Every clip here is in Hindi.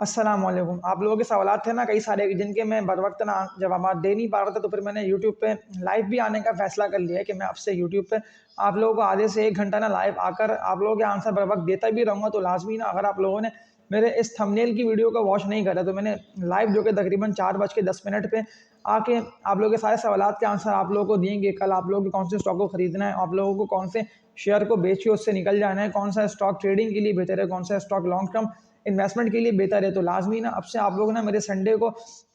अस्सलाम वालेकुम। आप लोगों के सवालात थे ना कई सारे जिनके मैं बर वक़्त ना जवाबात दे नहीं पा रहा था, तो फिर मैंने यूट्यूब पे लाइव भी आने का फ़ैसला कर लिया है कि मैं आपसे यूट्यूब पे आप लोगों को आधे से 1 घंटा ना लाइव आकर आप लोगों के आंसर बर वक़्त देता भी रहूँगा। तो लाज़मी ना अगर आप लोगों ने मेरे इस थंबनेल की वीडियो को वॉच नहीं करा, तो मैंने लाइव जो कि तकरीबन 4 बज के 10 मिनट पे आके आप लोगों के सारे सवालात के आंसर आप लोगों को दिएँगे। कल आप लोगों को कौन से स्टॉक को खरीदना है, आप लोगों को कौन से शेयर को बेच के उससे निकल जाना है, कौन सा स्टॉक ट्रेडिंग के लिए बेहतर है, कौन सा स्टॉक लॉन्ग टर्म इन्वेस्टमेंट के लिए बेहतर है। तो लाज़मी ना अब से आप लोग ना मेरे संडे को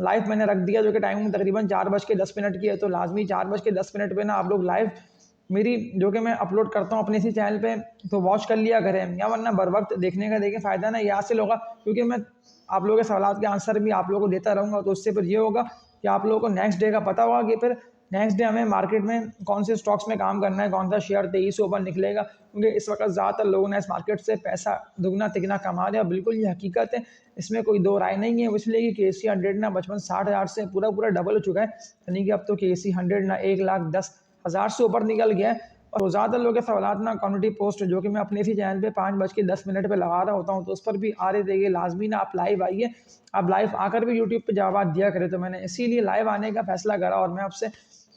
लाइव मैंने रख दिया, जो कि टाइमिंग तकरीबन 4 बज के 10 मिनट की है। तो लाज़मी 4 बज के 10 मिनट पे ना आप लोग लाइव मेरी जो कि मैं अपलोड करता हूँ अपने इसी चैनल पे, तो वॉच कर लिया करें, या वरना बर वक्त देखने का देखें, फ़ायदा ना ये हासिल होगा क्योंकि मैं आप लोगों के सवालात के आंसर भी आप लोगों को देता रहूँगा। तो उससे फिर ये होगा कि आप लोगों को नेक्स्ट डे का पता होगा कि फिर नेक्स्ट डे हमें मार्केट में कौन से स्टॉक्स में काम करना है, कौन सा शेयर तेज़ी से ऊपर निकलेगा, क्योंकि इस वक्त ज़्यादातर लोगों ने इस मार्केट से पैसा दुगना तिगना कमा लिया। बिल्कुल ये हकीकत है, इसमें कोई दो राय नहीं है। इसलिए कि KC 100 ना बचपन 60,000 से पूरा पूरा डबल हो चुका है, यानी कि अब तो KC 100 ना 1,10,000 से ऊपर निकल गया है। और ज़्यादा लोगों के सवालात ना कम्युनिटी पोस्ट जो कि मैं अपने इसी चैनल पे 5 बज के 10 मिनट पे लगा रहा होता हूँ, तो उस पर भी आ रहे थे। लाजमी ना आप लाइव आइए, आप लाइव आकर भी यूट्यूब पे जवाब दिया करें। तो मैंने इसीलिए लाइव आने का फैसला करा और मैं आपसे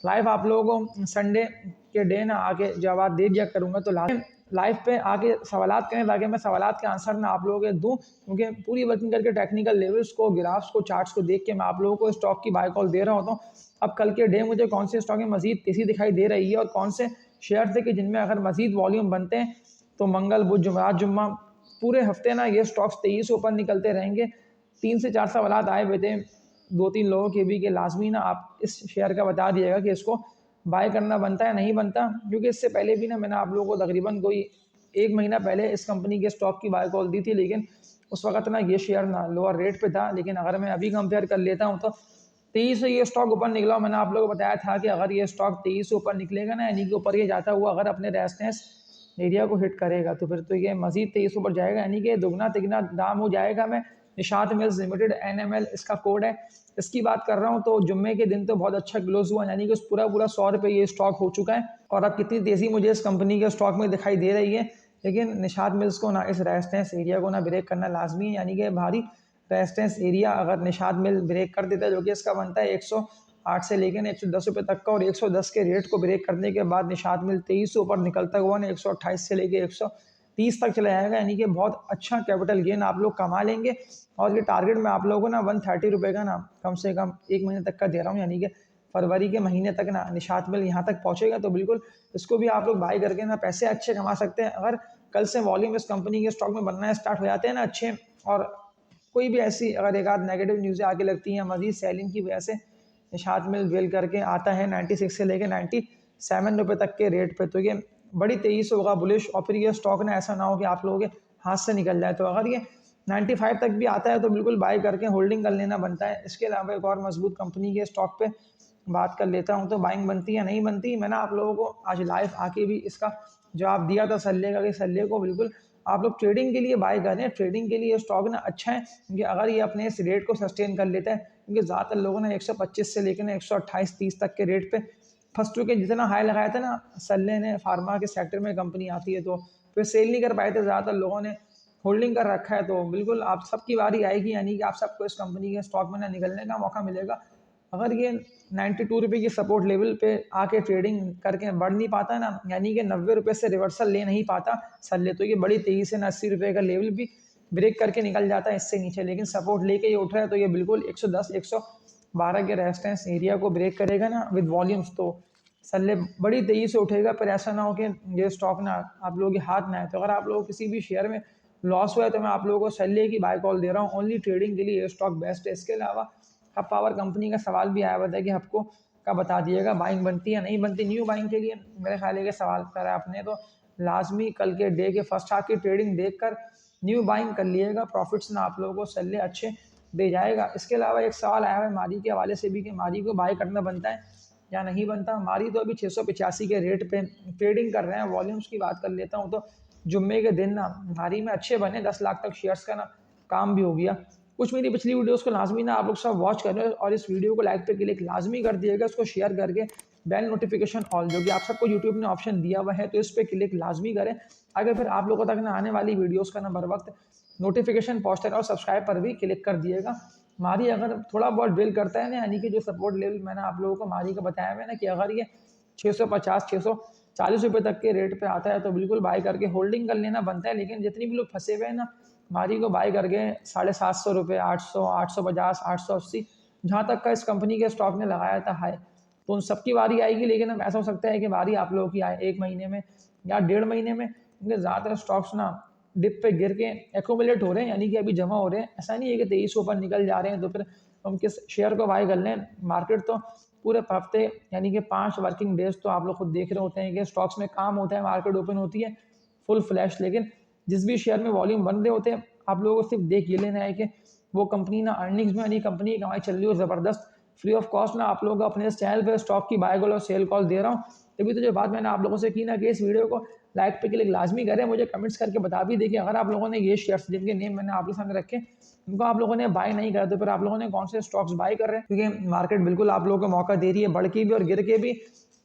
लाइव आप लोगों को संडे के डे ना आके जवाब दे दिया करूँगा। तो लाइव पे आके सवालात करें ताकि मैं सवालात के आंसर ना आप लोगों को दूँ, क्योंकि पूरी वर्किंग करके टेक्निकल लेवल्स को, ग्राफ्स को, चार्ट्स को देख के मैं आप लोगों को स्टॉक की बाय कॉल दे रहा होता हूँ। अब कल के डे मुझे कौन से स्टॉक में मजीद तेज़ी दिखाई दे रही है और कौन से शेयर थे कि जिनमें अगर मजीद वॉल्यूम बनते हैं तो मंगल बुध जुमेरात जुम्मा पूरे हफ्ते ना ये स्टॉक्स तेज़ी से ऊपर निकलते रहेंगे। 3 से 4 सवालात आए हुए थे 2-3 लोगों के भी कि लाजमी ना आप इस शेयर का बता दिएगा कि इसको बाय करना बनता है नहीं बनता, क्योंकि इससे पहले भी ना मैंने आप लोगों को तकरीबन कोई 1 महीना पहले इस कंपनी के स्टॉक की बाय कॉल दी थी, लेकिन उस वक्त ना ये शेयर ना लोअर रेट पे था। लेकिन अगर मैं अभी कंपेयर कर लेता हूँ तो तेज़ी से ये स्टॉक ऊपर निकला। मैंने आप लोगों को बताया था कि अगर ये स्टॉक तेज़ी से ऊपर निकलेगा ना, यानी कि ऊपर ये जाता हुआ अगर अपने रेजिस्टेंस एरिया को हिट करेगा, तो फिर तो ये मजीद तेज़ी से ऊपर जाएगा, यानी कि दुगना तिगना दाम हो जाएगा। मैं निशात मिल्स लिमिटेड NML इसका कोड है, इसकी बात कर रहा हूँ। तो जुम्मे के दिन तो बहुत अच्छा क्लोज हुआ, यानी कि पूरा पूरा 100 रुपये ये स्टॉक हो चुका है। और अब कितनी तेज़ी मुझे इस कंपनी के स्टॉक में दिखाई दे रही है, लेकिन निशात मिल्स को ना इस रेजिस्टेंस एरिया को ना ब्रेक करना लाजमी है, यानी कि भारी रेजिस्टेंस एरिया अगर निशात मिल ब्रेक कर देता है, जो कि इसका बनता है 108 से लेकर 110 रुपये तक का, और 110 के रेट को ब्रेक करने के बाद निशात मिल 23 से ऊपर निकलता हुआ ना 128 से लेकर 130 तक चला जाएगा, यानी कि बहुत अच्छा कैपिटल गेन आप लोग कमा लेंगे। और ये टारगेट मैं आप लोगों को ना 130 रुपये का ना कम से कम 1 महीने तक का दे रहा हूँ, यानी कि फरवरी के महीने तक ना निशात मिल यहाँ तक पहुँचेगा। तो बिल्कुल इसको भी आप लोग बाई करके ना पैसे अच्छे कमा सकते हैं। अगर कल से वॉल्यूम इस कंपनी के स्टॉक में बनना स्टार्ट हो जाते हैं ना अच्छे, और कोई भी ऐसी अगर एक आध नेगेटिव न्यूज़ें आके लगती हैं मजीद सेलिंग की वजह से निशात मिल बेल करके आता है 96 से लेकर 97 रुपये तक के रेट पे, तो ये बड़ी तेज़ी से होगा बुलिश। और फिर ये स्टॉक ना ऐसा ना हो कि आप लोगों के हाथ से निकल जाए। तो अगर ये 95 तक भी आता है तो बिल्कुल बाय करके होल्डिंग कर लेना बनता है। इसके अलावा एक और मजबूत कंपनी के स्टॉक पे बात कर लेता हूँ, तो बाइंग बनती है या नहीं बनती। मैंने आप लोगों को आज लाइव आके भी इसका जवाब दिया था सल्ले का, कि सल्ले को बिल्कुल आप लोग ट्रेडिंग के लिए बाय करें। ट्रेडिंग के लिए स्टॉक ना अच्छा है, क्योंकि अगर ये अपने इस रेट को सस्टेन कर लेता है, क्योंकि ज़्यादातर लोगों ने 125 से लेकर 128-30 तक के रेट पे फंस चुके। जितना हाई लगाया था ना सल्ले ने, फार्मा के सेक्टर में कंपनी आती है, तो फिर सेल नहीं कर पाए थे, ज़्यादातर लोगों ने होल्डिंग कर रखा है। तो बिल्कुल आप सबकी बारी आएगी, यानी कि आप सबको इस कंपनी के स्टॉक में ना निकलने का मौका मिलेगा। अगर ये 92 रुपये की सपोर्ट लेवल पे आके ट्रेडिंग करके बढ़ नहीं पाता ना, यानी कि 90 रुपये से रिवर्सल ले नहीं पाता सल्ले, तो ये बड़ी तेज़ी से ना 80 रुपये का लेवल भी ब्रेक करके निकल जाता है इससे नीचे। लेकिन सपोर्ट लेके ये उठ रहा है, तो ये बिल्कुल 110 112 के रेजिस्टेंस एरिया को ब्रेक करेगा ना विद वॉल्यूम्स, तो सल्ले बड़ी तेज़ी से उठेगा। पर ऐसा ना हो कि ये स्टॉक ना आप लोगों के हाथ में आए। तो अगर आप लोग किसी भी शेयर में लॉस हुआ है, तो मैं आप लोगों को सल्ले की बाय कॉल दे रहा हूँ। ओनली ट्रेडिंग के लिए ये स्टॉक बेस्ट है। इसके अलावा हब पावर कंपनी का सवाल भी आया हुआ था कि हबको का बता दिएगा बाइंग बनती है या नहीं बनती। न्यू बाइंग के लिए मेरे ख्याल है कि सवाल करा आपने, तो लाजमी कल के डे के फर्स्ट हाफ की ट्रेडिंग देखकर न्यू बाइंग कर लिएगा। प्रॉफिट्स ना आप लोगों को सल्ले अच्छे दे जाएगा। इसके अलावा एक सवाल आया है मारी के हवाले से भी कि मारी को बाय करना बनता है या नहीं बनता। मारी तो अभी 685 के रेट पे ट्रेडिंग कर रहे हैं। वॉल्यूम्स की बात कर लेता हूँ, तो जुम्मे के दिन ना मारी में अच्छे बने, 10 लाख तक शेयर्स का ना काम भी हो गया। कुछ मेरी पिछली वीडियोस को लाजमी ना आप लोग सब वॉच करें, और इस वीडियो को लाइक पे क्लिक लाजमी कर दिएगा। इसको शेयर करके बेल नोटिफिकेशन ऑल जो कि आप सबको यूट्यूब ने ऑप्शन दिया हुआ है, तो इस पर क्लिक लाजमी करें। अगर फिर आप लोगों तक ना आने वाली वीडियोस का ना बर वक्त नोटिफिकेशन पहुँचता है और सब्सक्राइब पर भी क्लिक कर दिएगा। मारी अगर थोड़ा बहुत ड्रिल करता है ना, यानी कि जो सपोर्ट लेवल मैंने आप लोगों को मारी का बताया है ना कि अगर ये 650 640 रुपये तक के रेट पे आता है तो बिल्कुल बाय करके होल्डिंग कर लेना बनता है। लेकिन जितनी भी लोग फंसे हुए हैं ना मारी को बाय करके 750 रुपये, 800, 850, 880, जहाँ तक का इस कंपनी के स्टॉक ने लगाया था हाई, तो उन सबकी बारी आएगी। लेकिन अब ऐसा हो सकता है कि बारी आप लोगों की आए 1 महीने में या 1.5 महीने में, क्योंकि ज़्यादातर स्टॉक्स ना डिप पे गिर के एक्यूमुलेट हो रहे हैं, यानी कि अभी जमा हो रहे हैं। ऐसा नहीं है कि 23 ऊपर निकल जा रहे हैं तो फिर हम किस शेयर को बाय कर लें। मार्केट तो पूरे हफ्ते यानी कि 5 वर्किंग डेज तो आप लोग खुद देख रहे होते हैं कि स्टॉक्स में काम होता है, मार्केट ओपन होती है फुल फ्लैश। लेकिन जिस भी शेयर में वॉल्यूम बन रहे होते हैं आप लोगों को सिर्फ देख ये लेना है कि वो कंपनी ना अर्निंग्स में, यानी कंपनी की कमाई चल रही हो ज़बरदस्त। फ्री ऑफ कॉस्ट ना आप लोगों को अपने इस चैनल पर स्टॉक की बाय कॉल और सेल कॉल दे रहा हूँ। तभी तो जो बात मैंने आप लोगों से की ना कि इस वीडियो को लाइक पे क्लिक लाजमी करें, मुझे कमेंट्स करके बता भी देखिए अगर आप लोगों ने ये शेयर्स जिनके नेम मैंने आपके सामने रखे उनको आप लोगों ने बाय नहीं करा तो फिर आप लोगों ने कौन से स्टॉक्स बाय कर रहे हैं। क्योंकि मार्केट बिल्कुल आप लोगों को मौका दे रही है बढ़ के भी और गिर के भी।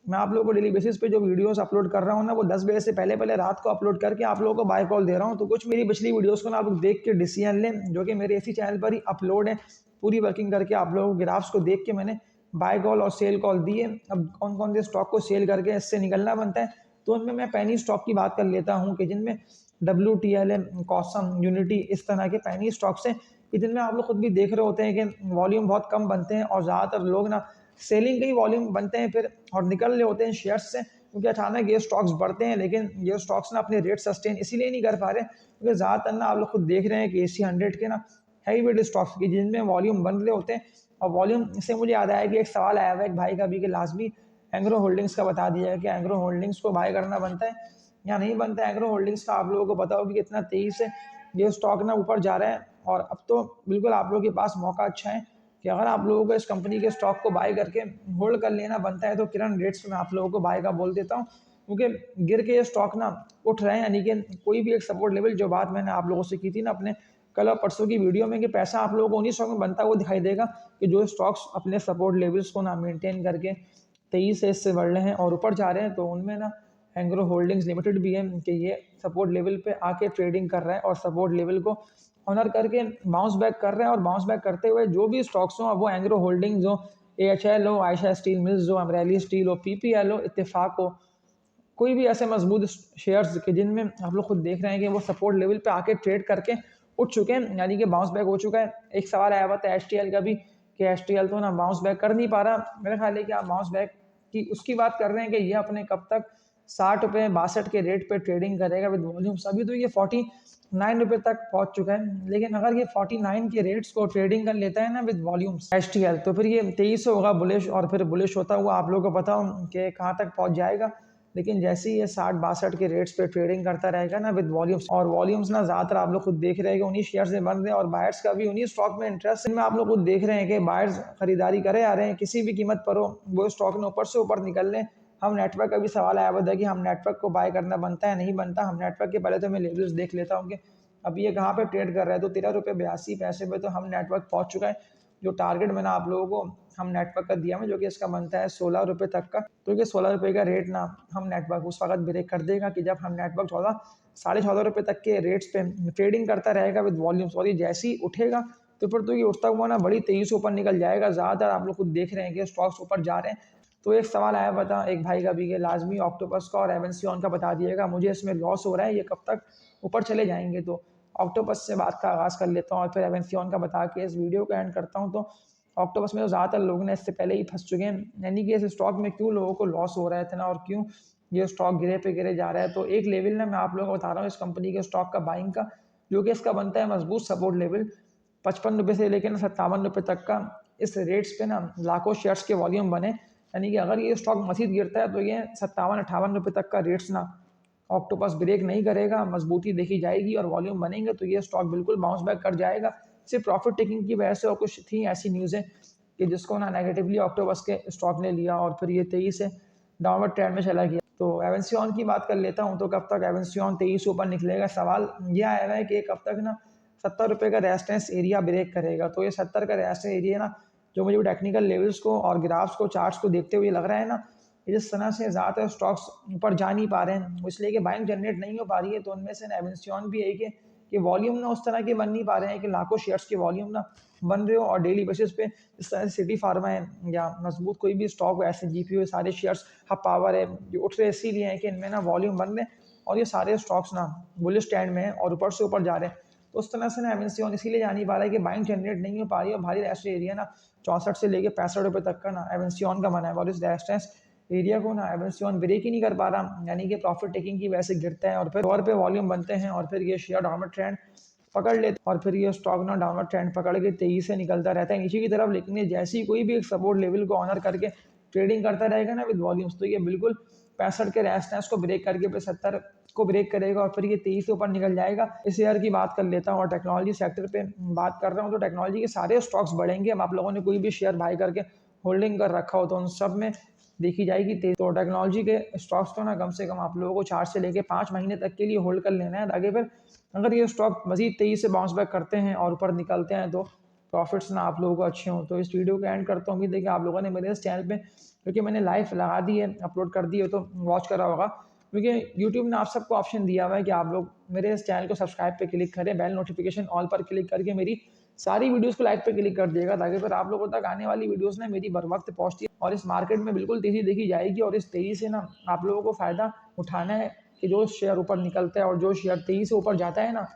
मैं आप लोगों को डेली बेसिस पे जो वीडियोस अपलोड कर रहा हूँ ना वो 10 बजे से पहले पहले रात को अपलोड करके आप लोगों को बाय कॉल दे रहा हूँ। तो कुछ मेरी पिछली वीडियोस को ना आप लोग देख के डिसीजन लें, जो कि मेरे इसी चैनल पर ही अपलोड है, पूरी वर्किंग करके आप लोगों को ग्राफ्स को देख के मैंने बाय कॉल और सेल कॉल दी है। अब कौन कौन से स्टॉक को सेल करके इससे निकलना बनता है तो उनमें मैं पैनी स्टॉक की बात कर लेता हूँ कि जिनमें WTL, कॉसम, यूनिटी, इस तरह के पैनी स्टॉक्स हैं कि जिनमें आप लोग खुद भी देख रहे होते हैं कि वॉल्यूम बहुत कम बनते हैं और ज़्यादातर लोग ना सेलिंग के ही वॉल्यूम बनते हैं फिर और निकल रहे होते हैं शेयर्स से। क्योंकि अचानक ये स्टॉक्स बढ़ते हैं लेकिन ये स्टॉक्स ना अपने रेट सस्टेन इसीलिए नहीं कर पा रहे क्योंकि ज़्यादातर ना आप लोग खुद देख रहे हैं कि AC 100 के ना हैवी वेट स्टॉक्स की जिनमें वॉल्यूम बन रहे होते हैं। और वॉल्यूम से मुझे याद आया कि एक सवाल आया हुआ एक भाई का भी कि लाजमी एंग्रो होल्डिंग्स का बता दिया है कि एंग्रो होल्डिंग्स को बाय करना बनता है या नहीं बनता है। एंग्रो होल्डिंग्स का आप लोगों को पता होगा कि कितना तेज़ी से ये स्टॉक ना ऊपर जा रहा है और अब तो बिल्कुल आप लोगों के पास मौका अच्छा है कि अगर आप लोगों को इस कंपनी के स्टॉक को बाय करके होल्ड कर लेना बनता है तो किरण रेट्स में आप लोगों को बाय का बोल देता हूँ। क्योंकि गिर के ये स्टॉक ना उठ रहे हैं, यानी कि कोई भी एक सपोर्ट लेवल, जो बात मैंने आप लोगों से की थी ना अपने कल और परसों की वीडियो में, कि पैसा आप लोगों को उन्हीं स्टॉक में बनता है वो दिखाई देगा कि जो स्टॉक्स अपने सपोर्ट लेवल्स को ना मेंटेन करके 23 से इससे बढ़ रहे हैं और ऊपर जा रहे हैं। तो उनमें ना एंग्रो होल्डिंग्स लिमिटेड भी है कि ये सपोर्ट लेवल पे आके ट्रेडिंग कर रहा है और सपोर्ट लेवल को ऑनर करके बाउंस बैक कर रहे हैं। और बाउंस बैक करते हुए जो भी स्टॉक्स हो, वो एंग्रो होल्डिंग्स हो, AHL हो, आयशा स्टील मिल्स हो, अमरेली स्टील हो, PPL हो, इत्तेफाक हो, कोई भी ऐसे मजबूत शेयर्स के जिनमें आप लोग खुद देख रहे हैं कि वो सपोर्ट लेवल पे आके ट्रेड करके उठ चुके हैं, यानी कि बाउंस बैक हो चुका है। एक सवाल आया हुआ था HTL का भी कि HTL तो ना बाउंस बैक कर नहीं पा रहा। मेरा ख्याल है कि आप बाउंस बैक की उसकी बात कर रहे हैं कि ये अपने कब तक 60 रुपये 62 के रेट पे ट्रेडिंग करेगा विद वॉल्यूम्स। अभी तो ये 49 रुपये तक पहुंच चुका है, लेकिन अगर ये 49 के रेट्स को ट्रेडिंग कर लेता है ना विद वॉल्यूम्स HTL, तो फिर ये 23 होगा बुलिश, और फिर बुलिश होता हुआ आप लोगों को पता हो कि कहाँ तक पहुंच जाएगा। लेकिन जैसे ही ये 60-62 के रेट्स पे ट्रेडिंग करता रहेगा ना विद वॉल्यूम्स, और वॉल्यूम्स ना ज़्यादातर आप लोग खुद देख रहे हैं कि उन्हीं शेयर से बन रहे हैं और बायर्स का भी उन्हीं स्टॉक में इंटरेस्ट, इनमें आप लोग खुद देख रहे हैं कि बायर्स खरीदारी करे आ रहे हैं किसी भी कीमत पर हो, वो स्टॉक में ऊपर से ऊपर निकल लें। हम नेटवर्क का भी सवाल आया हुआ था कि हम नेटवर्क को बाय करना बनता है नहीं बनता। हम नेटवर्क के पहले तो मैं लेवल्स देख लेता हूँ कि अभी ये कहाँ पे ट्रेड कर रहा है। तो 13 रुपये 82 पैसे पे तो हम नेटवर्क पहुँच चुका है। जो टारगेट मैंने आप लोगों को हम नेटवर्क का दिया है जो कि इसका बनता है 16 रुपये तक का, तो ये 16 रुपये का रेट ना हम नेटवर्क उस वक्त ब्रेक कर देगा कि जब हम नेटवर्क 14-14.5 रुपये तक के रेट्स पे ट्रेडिंग करता रहेगा विद वॉल्यूम्स। और ये जैसे ही उठेगा तो फिर तो ये उठता हुआ ना बड़ी तेज़ी से ऊपर निकल जाएगा। ज़्यादातर आप लोग खुद देख रहे हैं कि स्टॉक्स ऊपर जा रहे हैं। तो एक सवाल आया बता एक भाई का भी कि लाजमी ऑक्टोपस का और एवेंसियन का बता दिएगा, मुझे इसमें लॉस हो रहा है, ये कब तक ऊपर चले जाएंगे। तो ऑक्टोपस से बात का आगाज़ कर लेता हूँ और फिर एवेंसियन का बता के इस वीडियो को एंड करता हूँ। तो ऑक्टोपस में तो ज़्यादातर लोग ने इससे पहले ही फंस चुके हैं, यानी कि इस स्टॉक में क्यों लोगों को लॉस हो रहा है इतना और क्यों ये स्टॉक गिरे पे गिरे जा रहा है। तो एक लेवल ना मैं आप लोगों को बता रहा हूँ इस कंपनी के स्टॉक का बाइंग का, जो कि इसका बनता है मजबूत सपोर्ट लेवल 55 रुपये से लेकर 57 रुपये तक का। इस रेट्स पे ना लाखों शेयर्स के वॉल्यूम बने, यानी कि अगर ये स्टॉक मजीद गिरता है तो ये 57-58 रुपये तक का रेट्स ना ऑक्टोपस ब्रेक नहीं करेगा, मजबूती देखी जाएगी और वॉल्यूम बनेंगे तो ये स्टॉक बिल्कुल बाउंस बैक कर जाएगा। सिर्फ प्रॉफिट टेकिंग की वजह से और कुछ थी ऐसी न्यूज़ें कि जिसको ना नेगेटिवली ऑक्टोपस के स्टॉक ने लिया और फिर ये 23 से डाउनवर्ड ट्रेंड में चला गया। तो एवेंसियन की बात कर लेता हूँ, तो कब तक एवेंसियन 23 ऊपर निकलेगा। सवाल ये आया हुआ है कि कब तक ना 70 रुपये का रेजिस्टेंस एरिया ब्रेक करेगा। तो ये 70 का रेजिस्टेंस एरिया ना, जो मुझे टेक्निकल लेवल्स को और ग्राफ्स को चार्ट्स को देखते हुए लग रहा है ना, जिस तरह से ज़्यादातर स्टॉक्स ऊपर जा नहीं पा रहे हैं इसलिए कि बाइंग जनरेट नहीं हो पा रही है। तो उनमें से एवेंसियन भी है कि कि वॉल्यूम ना उस तरह के बन नहीं पा रहे हैं कि लाखों शेयर्स के वॉल्यूम ना बन रहे हो और डेली बेसिस पे इस तरह से सिटी फार्मा है या मजबूत कोई भी स्टॉक ऐसे जीपीयू सारे शेयर्स हब पावर है जो उठ रहे इसीलिए हैं कि इनमें ना वॉल्यूम बन रहे हैं और ये सारे स्टॉक्स ना बुलिश स्टैंड में है और ऊपर से ऊपर जा रहे हैं। तो उस तरह से ना एमएनसी इसीलिए जा नहीं पा रहा है कि बाइंग जनरेट नहीं हो पा रही है और भारी रेस्ट एरिया ना 64 से लेके 65 रुपये तक का ना एमएनसी का बना है और इस रेजिस्टेंस एरिया को ना एमएनसी ब्रेक ही नहीं कर पा रहा, यानी कि प्रॉफिट टेकिंग की वजह से गिरते हैं और फिर और पे वॉल्यूम बनते हैं और फिर ये शेयर डाउनवर्ड ट्रेंड पकड़ लेते और फिर ये स्टॉक ना डाउनवर्ड ट्रेंड पकड़ के तेजी से निकलता रहता है नीचे की तरफ। लेकिन ये जैसे ही कोई भी एक सपोर्ट लेवल को ऑनर करके ट्रेडिंग करता रहेगा ना विद वॉल्यूम्स, तो ये बिल्कुल 65 के रेजिस्टेंस को ब्रेक करके फिर 70 को ब्रेक करेगा और फिर ये 23 से ऊपर निकल जाएगा। इस शेयर की बात कर लेता हूँ और टेक्नोलॉजी सेक्टर पे बात कर रहा हूँ तो टेक्नोलॉजी के सारे स्टॉक्स बढ़ेंगे। अब आप लोगों ने कोई भी शेयर बाय करके होल्डिंग कर रखा हो तो उन सब में देखी जाएगी तेज। तो टेक्नोलॉजी के स्टॉक्स तो ना कम से कम आप लोगों को 4 से लेके 5 महीने तक के लिए होल्ड कर लेना है ताकि फिर अगर ये स्टॉक मजीद तेजी से बाउंस बैक करते हैं और ऊपर निकलते हैं तो प्रॉफिट्स ना आप लोगों को अच्छे हों। तो इस वीडियो को एंड करता हूँ। उम्मीद है कि आप लोगों ने मेरे इस चैनल पे क्योंकि मैंने लाइव लगा दी है अपलोड कर दी है तो वॉच करा होगा, क्योंकि यूट्यूब ने आप सबको ऑप्शन दिया हुआ है कि आप लोग मेरे इस चैनल को सब्सक्राइब पे क्लिक करें, बेल नोटिफिकेशन ऑल पर क्लिक करके मेरी सारी वीडियोस को लाइक पे क्लिक कर दिएगा ताकि फिर आप लोगों तक आने वाली वीडियोस ना मेरी बर वक्त पहुँचती है और इस मार्केट में बिल्कुल तेज़ी देखी जाएगी और इस तेज़ी से ना आप लोगों को फ़ायदा उठाना है कि जो शेयर ऊपर निकलता है और जो शेयर तेज़ी से ऊपर जाता है ना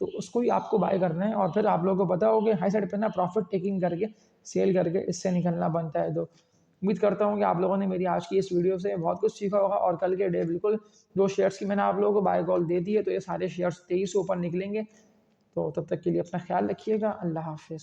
तो उसको ही आपको बाय करना है और फिर आप लोगों को पता हो कि हाई साइड पे ना प्रॉफिट टेकिंग करके सेल करके इससे निकलना बनता है। तो उम्मीद करता हूँ कि आप लोगों ने मेरी आज की इस वीडियो से बहुत कुछ सीखा होगा और कल के डे बिल्कुल जो शेयर्स की मैंने आप लोगों को बाय कॉल दे दी है तो ये सारे शेयर्स 23 से ऊपर निकलेंगे। तो तब तक के लिए अपना ख्याल रखिएगा। अल्लाह हाफिज़।